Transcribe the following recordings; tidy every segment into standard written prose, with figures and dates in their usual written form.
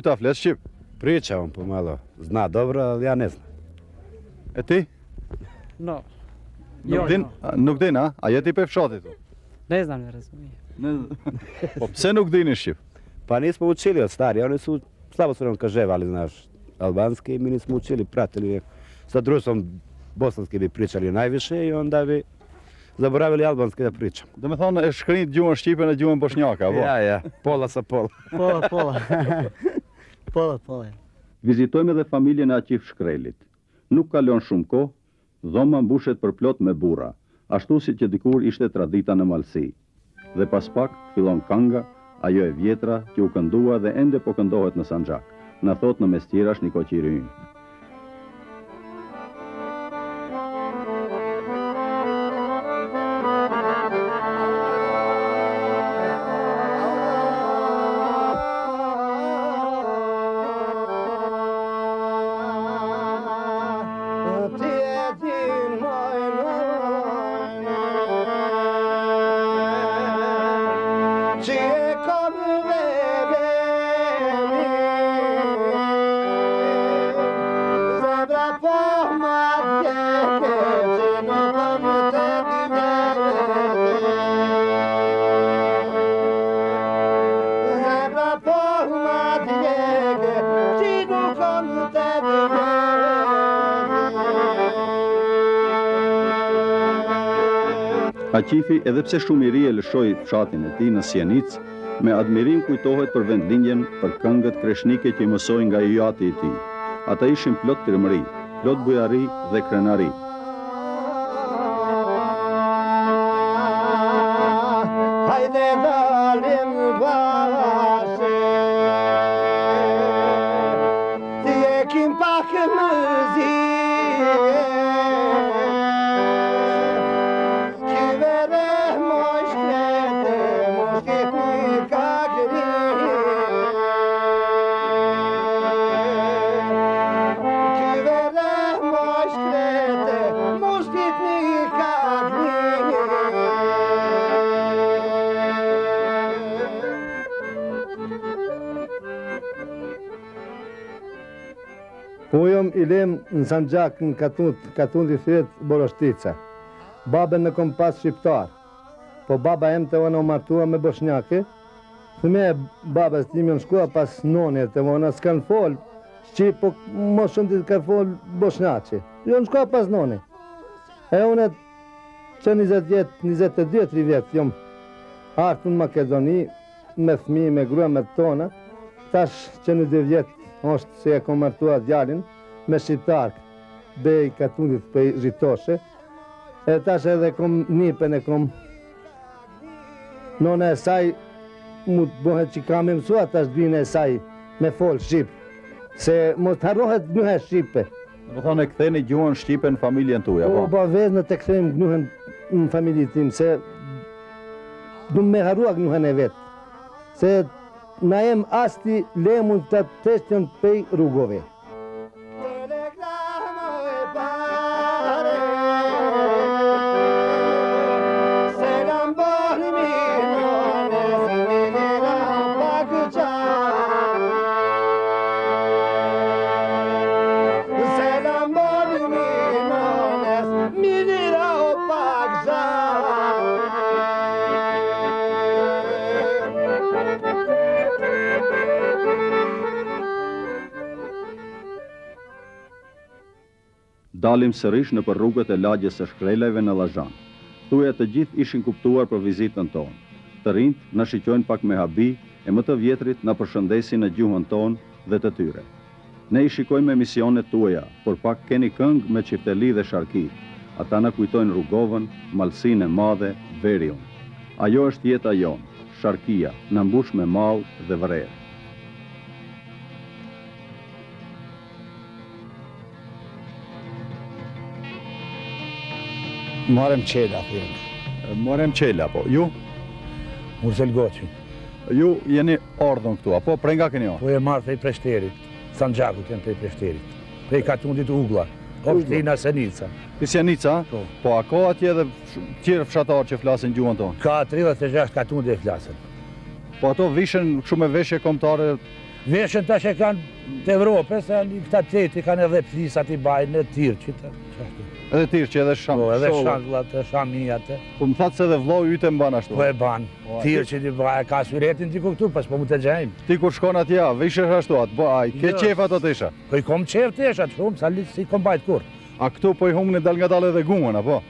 Ta flet shqip? Pričam po malo. Zna dobro, ali ja ne znam. E ti? No. Nuk din, a? A jeti pe fshatit? Ne znam, ne razumijem. Po pse nuk dini shqip? Pa nismo učili od stari, oni su slabo su nam kaževali, znaš, albanski i mi nismo učili, pratili. Sa društvom bosanski bi pričali najviše i onda bi zaboravili albanski da pričam. Do me thonë e shkrinjt gjuhën shqipe në gjuhën bosnjake, apo? Ja, pola sa pola. Pola. Pola. Vizitojmë edhe familjen e Aqif Shkrelit. Nuk kalon shumë kohë, dhoma mbushet për plot me burra, ashtu si që dikur ishte tradita në Malsi. Dhe pas pak fillon kanga, ajo e vjetra që u këndua dhe ende po këndohet në Sanxhak, na thot në Mestirash Niko Qirin. Aqifi, edhe pse shumë i ri e lëshoi fshatin e tij në Sjenic, me admirim kujtohet për vendlinjen, për këngët kreshnike që i mësoi nga yjati i tij. Ata ishin plot tërmëri, plot bujari dhe krenari. Hajde dalim bashkë, ti e kim pak muzikë. Po jom i lem në Sanxhak në Katund i thret Boroshtica. Babën në kom pas shqiptar. Po baba em të ona u martua me bosnjake. Thme babës tim në shkua pas nonit të ona s'kan fol shqip, po më shumë të ka fol bosnjaqe. Jo në shkua pas nonit. E unë që 20 vjet, 22 vjet jom artu në Makedoni me fëmijë, me grua, me tona. Tash që në 2 vjet është se e kom martua djalin me shqiptar bej Katundit për Zhitoshe. E tash edhe kom nipen e kom nona e saj mu të bëhet që kam e mësua tash bine e saj me fol shqip, se mos të harrohet gjuha shqipe. Do thonë e ktheni gjuhën shqipe në familjen tuaj, apo? Po vetë në të kthejmë gjuhën në familjen tim, se du me harrua gjuhën e vetë, se na jem asti lemun të testion pej rrugove. Dalim sërish në për rrugët e lagjes së shkreleve në Llazhan. Thuaj të gjithë ishin kuptuar për vizitën tonë. Të rinjt na shiqojnë pak me habi e më të vjetrit na përshëndesin në gjuhën tonë dhe të tyre. Ne i shikojmë emisionet tuaja, por pak keni këngë me çifteli dhe sharki. Ata na kujtojnë Rrugovën, Malsinë e Madhe, Veriun. Ajo është jeta jonë, sharkia, na mbush me mall dhe vrerë. Morem qela, thënë. Morem qela, po. Ju? Mursel Goqi. Ju jeni ardhën këtu, apo prej nga keni ardhë? Po e marrë prej Preshterit. Sanxhakut janë prej Preshterit. Prej Katundit Ugla. Opshtina Sjenica. Pi Sjenica? Po. Po a ka atje edhe tjerë fshatarë që flasin gjuhën tonë? Ka 36 Katundi e flasin. Po ato vishen shumë me veshje kombëtare Veshën tash e kanë të Evropës, se këta teti kanë edhe plisat i bajnë e tirë që të... Edhe tirë që edhe Edhe shanglat, shamijat. Po më thatë se edhe vllau yte mban ashtu. Po e ban, tirë që t'i bajnë, ka syretin t'i ku këtu, pas po mu të gjejmë. Ti kur shkon atja, vishesh ashtu atë, aj, ke qef ato të isha? Po i kom qef të isha, shumë, sa si kom bajt kur. A këtu po i humni dal nga dal edhe gumën, apo?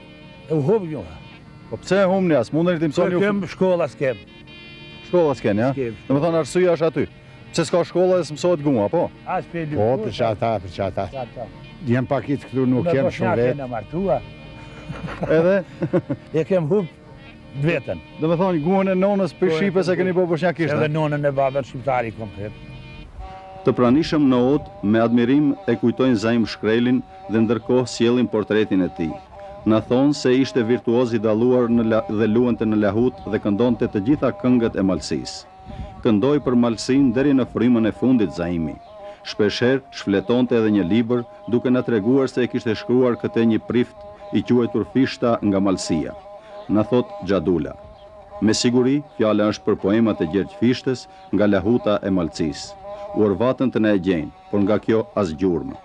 E u hub një. Po pse e humni as, mundeni t'i mësoni Po kem shkolla s'kem. Shkolla s'ken, ja? Dhe me thonë arsyeja është aty. Pse s'ka shkolla dhe s'mësohet guma, po? As pe Po, për që ata. Jem pak i të këtu nuk kem shumë vetë. Me martua. Edhe? E kem hub vetën. Dhe me thonë gumën e nonës për Shqipës e keni po bosnjakisht. Edhe nonën e babën shqiptari komplet. Të pranishëm në Od me admirim e kujtojnë Zaim Shkrelin dhe ndërkohë sjellin portretin e tij. Na thonë se ishte virtuoz i dalluar dhe luante në lahut dhe këndonte të gjitha këngët e Malësisë. Këndoi për Malësinë deri në frymën e fundit Zaimi. Shpeshherë shfletonte edhe një libër duke na treguar se e kishte shkruar këtë një prift i quajtur Fishta nga Malësia. Na thot Xhadula. Me siguri fjala është për poemat e Gjergj Fishtës nga lahuta e Malësisë. Urvatën të na e gjejnë, por nga kjo as gjurmë.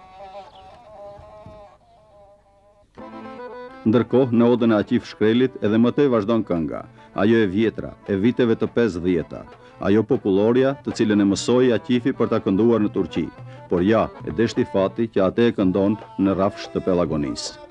Ndërkohë në Odën e Aqif Shkrelit edhe mëtej vazhdon kënga, ajo e vjetra, e viteve të 50-ta, ajo populloria të cilën e mësoi Aqifi për ta kënduar në Turqi, por ja, e deshti fati që atë e këndon në rafsh të Pellagonisë.